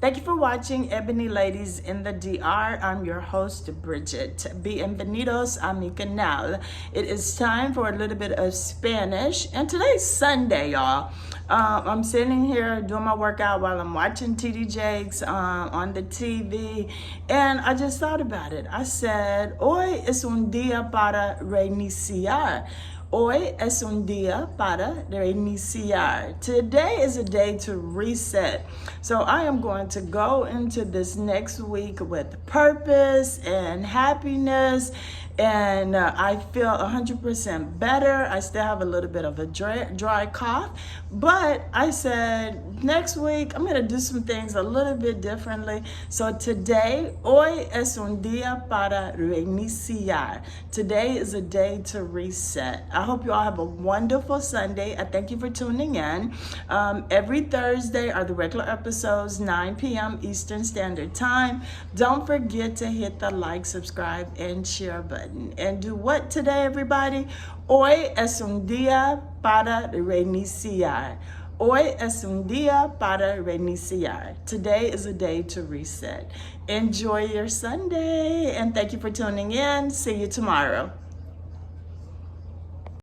Thank you for watching Ebony Ladies in the DR. I'm your host, Bridget. Bienvenidos a mi canal. It is time for a little bit of Spanish. And today's Sunday, y'all. I'm sitting here doing my workout while I'm watching TD Jakes on the TV. And I just thought about it. I said, hoy es un día para reiniciar. Hoy es un día para reiniciar. Today is a day to reset. So I am going to go into this next week with purpose and happiness. And I feel 100% better. I still have a little bit of a dry cough. But I said next week I'm going to do some things a little bit differently. So today, hoy es un día para reiniciar. Today is a day to reset. I hope you all have a wonderful Sunday. I thank you for tuning in. Every Thursday are the regular episodes, 9 p.m. Eastern Standard Time. Don't forget to hit the like, subscribe, and share button. And do what today, everybody? Hoy es un día para reiniciar. Hoy es un día para reiniciar. Today is a day to reset. Enjoy your Sunday, and thank you for tuning in. See you tomorrow.